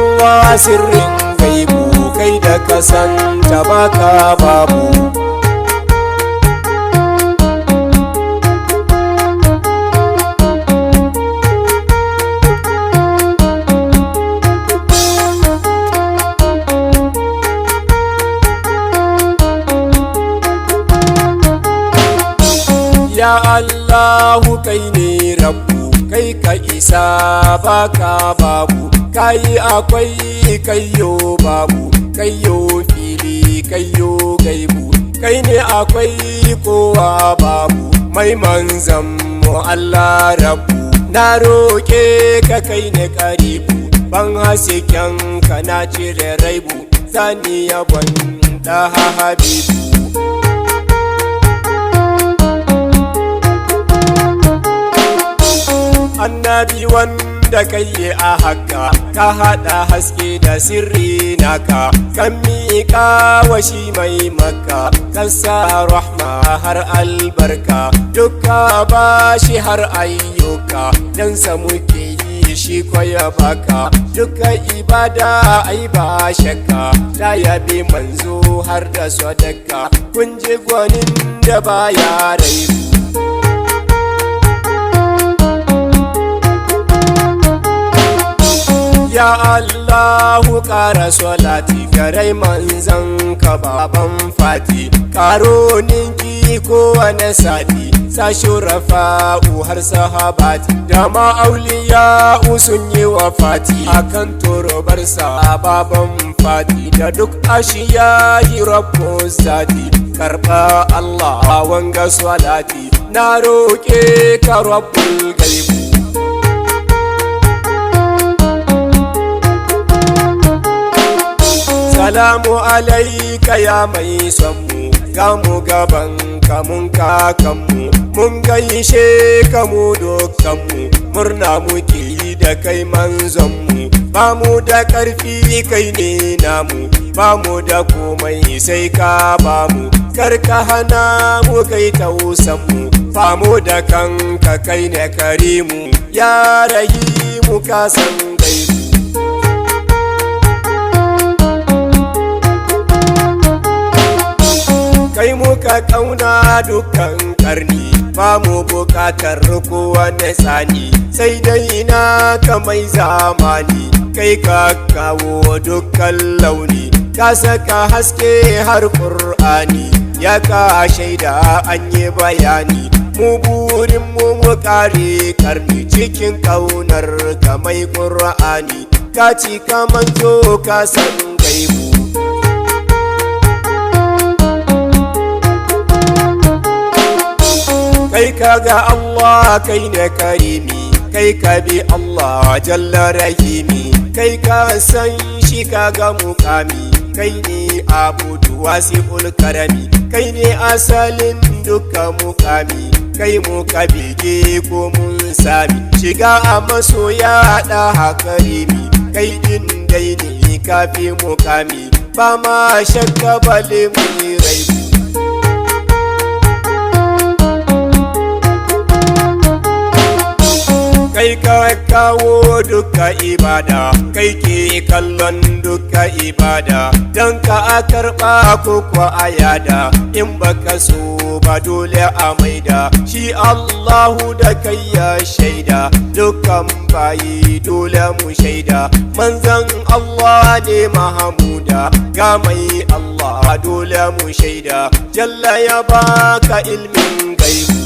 Allah sirrin gaibu kai da kasanta baka babu. Ya Allahu kai ne Rabbu, kai ka isa baka babu, kai akwai kayyo babu, kayyo fili kayyo gaibu, kai ne akwai kowa babu, mai manzan mu Allah Rabbu. Na roke ka kai ne karibu, ban hasken ka na cire raibu, zani yabon da habibu. Annabi wanda kai a haka, ka haɗa haske da sirri naka, kan miƙa wa shi mai maka, kan sa rahma har albarka, duka ba shi har ayyuka, dan sa muke yi shi koya baka, duka ibada ai ba shakka, ta yabi manzo har da sadaka, kun ji gwanin da baya raibu. Ya Allahu ƙara salati garai manzan ka baban fati, ƙaro ninki kowane sati, sa shurafa'u har sahabati, da ma'auliya'u sun yi wa fati, akan turbarsa baban fati, da duk ashiya yi rabbu zati, karɓa Allah wanga salati, na roƙe ka rabbul gaibu. Salamu alaika ya mai sonmu, gamu gaban kamun kakanmu, mun gaishe kamu dukkanmu, murna muke da kai manzonmu, ba mu da ƙarfi kai ne namu, ba mu da komai sai ka ba mu, karka hana mu kai tausanmu, ba mu da kanka kai ne karimu, ya rahimu ka san gaibu. Kai muka kauna dukkan karni, ba mu bukatar kowane tsani, sai dai na ka mai zamani, kai ka kawo dukkan launi, ka saka haske har Qur'ani, ya ka shaida an yi bayani, mu burin mu kare karni cikin kaunar ka mai Qur'ani, ka ci ka manzo ka san gaibu. Kai kaga Allah kai ne karimi, kai ka bi Allah jalla rahimi, kai ka san shi kaga mukami, kai ne abudu wasi'ul karami, kai ne asalin dukkan mukami, kai muka bege ko mun sami, shiga a masoya da hakarimi, kai din dai ne kafi mukami, ba ma shakka bale mu raibu. Kai ka kawo duka ibada, kai ke kallon duka ibada, don ka karɓa ko kwa a yada, in baka so ba dole a maida, shi Allahu da kai ya shaida, dukan bayi dole mu shaida, manzan Allah ne Mahamuda, ga mai Allah dole mu shaida, jalla ya baka ilmin gaibu.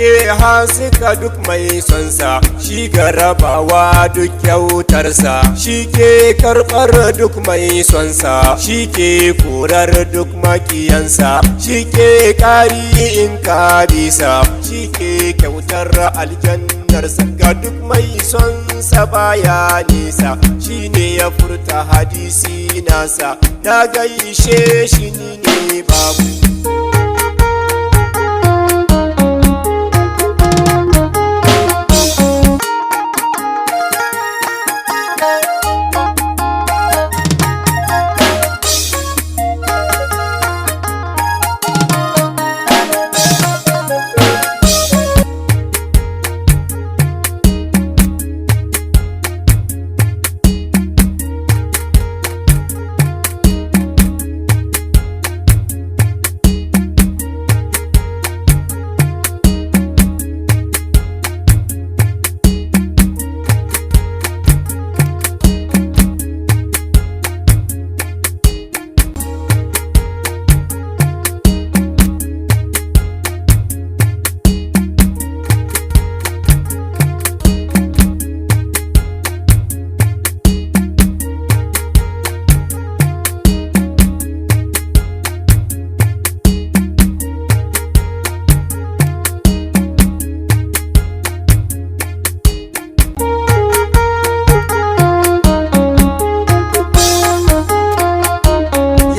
Ke haska duk mai sonsa, shi ga rabawa duk kyautarsa, shi ke karɓar duk mai sonsa, shi ke korar duk makiyansa, shi ke kari in ka bisa, shi ke kyautar aljannarsa ga duk mai sonsa baya nisa, shi ne ya furta hadisi nasa, na gaishe shi ni ne babu.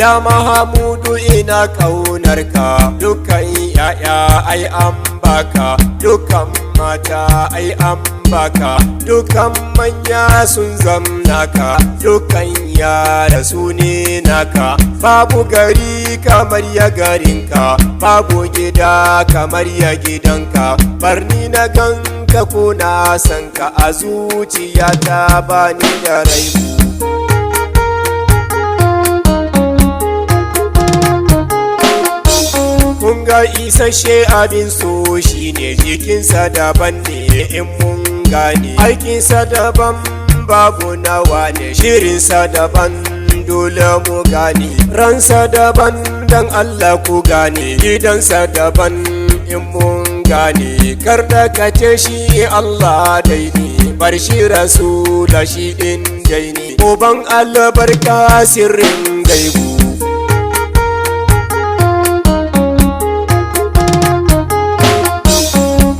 ya Mahamudu ina ƙaunarka, dukan yaya ai an baka, dukan mata ai an baka, dukan manya sun zamnaka, dukan yara su ne naka. Babu gari kamar ya garinka, babu gida kamar ya gidanka, barni na ganka ko na sanka, a zuciyata bani da raibu. Kunga isasshe abin so shine jikinsa daban ne in mun gane, aikinsa daban babu nawa ne, shirinsa daban dole mu gane, ransa daban dan Allah ku gane, gidansa daban in mun gane. Kar da kace shi Allah dai ne, bar shi rasula shi din dai ne, uban albarka sirrin gaibu.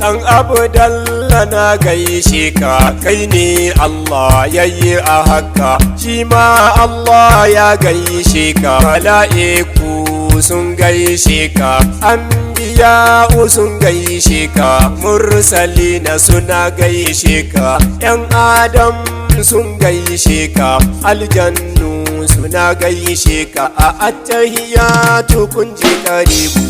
Dan Abdallah na gaishe ka, kai ne Allah yayi a haka, shi ma Allah ya gaishe ka, mala'iku sun gaishe ka, anbiya'u sun gaishe ka, mursalina suna gaishe ka, yan adam sun gaishe ka, aljannu suna gaishe ka, a attahiyatu kun ji karibu.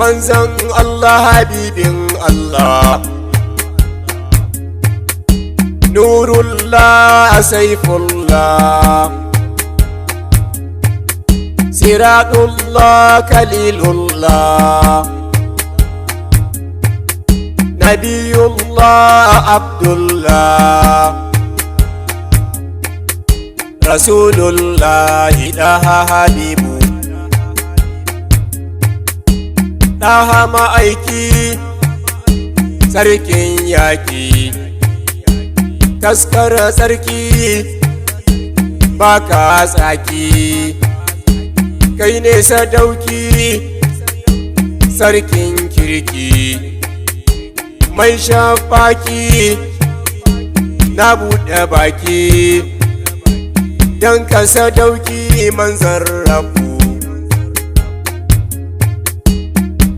Manzan Allah habibin Allah, Nurullah Saifullah, Siratullah Khalilullah, Nabiyullah Abdullah, Rasulullah Daha Habibu. Ɗaha ma'aiki sarkin yaƙi, taskar sarki baka tsaki, kai ne sadauki sarkin kirki, mai shafaki na buɗe baki, don ka sadauki manzan rabu.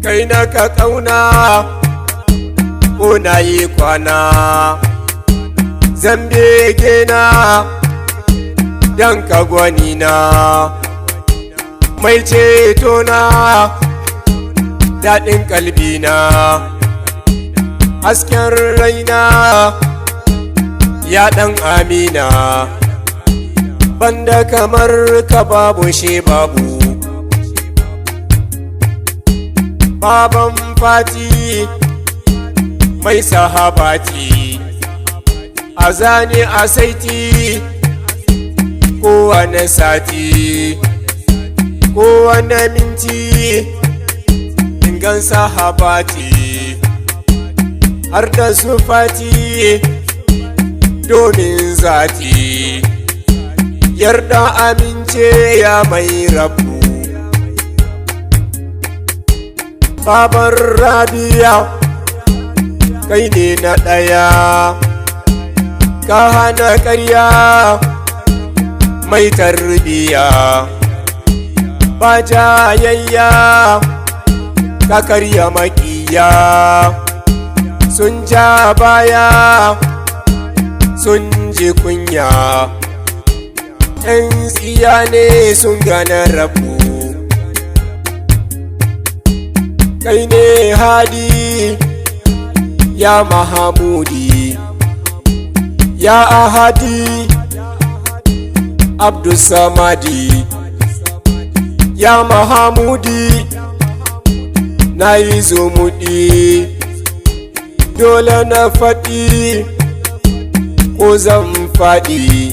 Kai na ka ƙauna ko na yi kwana, zan bege na don ka gwani na, mai ceto na daɗin kalbina, hasken raina ya ɗan amina, banda kamar ka babu shi babu. Baban fati mai sahabati, a zane a saiti kowane sati, kowane minti ingan sahabati, har da su fati domin zati, yarda amince ya mai rabu. Baban Rabia kai ne na ɗaya, ka hana ƙarya mai tarbiya, ba jayayya ka karya makiya, sun ja baya sun ji kunya, 'yan tsiya ne sun gane rabu. Kai ne hadi ya Mahamudi, ya Ahadi Abdussamadi, ya Mahamudi na yi zumuɗi, dole na faɗi ko zan faɗi,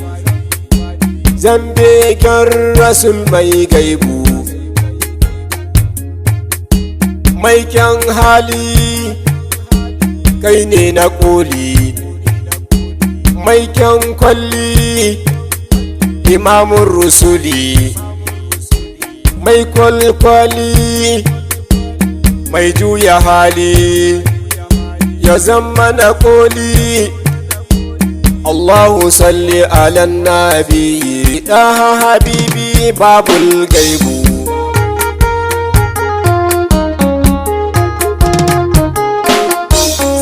zan begen rasul mai gaibu. Mai kyan hali kai ne na ƙoli, mai kyan kwalli imamun rusuli, mai kwalkwali mai juya hali, ya zama na ƙoli Allahu salli ala nabi daha habibi babul gaibu.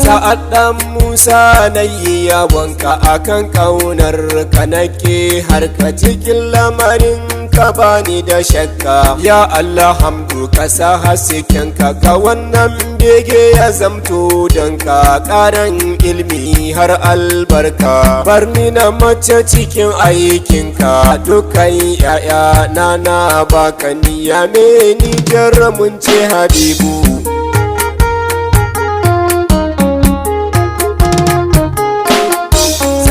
Sa'ad ɗan Musa na yi yawonka akan ƙaunar ka nake harka cikin lamarin ka bani da shakka. Ya Allah hamdu ka sa haskenka ka wannan bege ya zamto don ka ƙaran ilmi har albarka. Barni na mace cikin aikinka dukkan yaya na baka niyya me ni mun ce Habibu.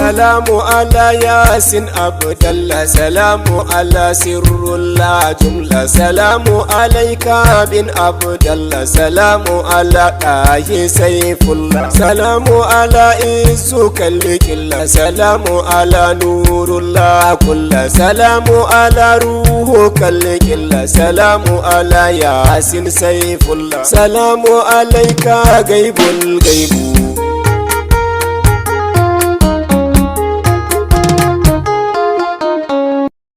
Salamu ala Yasin Abdallah, salamu ala Sirrullah jumla, salamu alaika bin Abdallah, salamu ala Ɗahi Saifullah, salamu ala Isu Kallikillah, salamu ala Nurullah kulla, salamu ala Ruhu Kallikillah, salamu ala Yasin Saifullah, salamu alaika gaibul gaibu.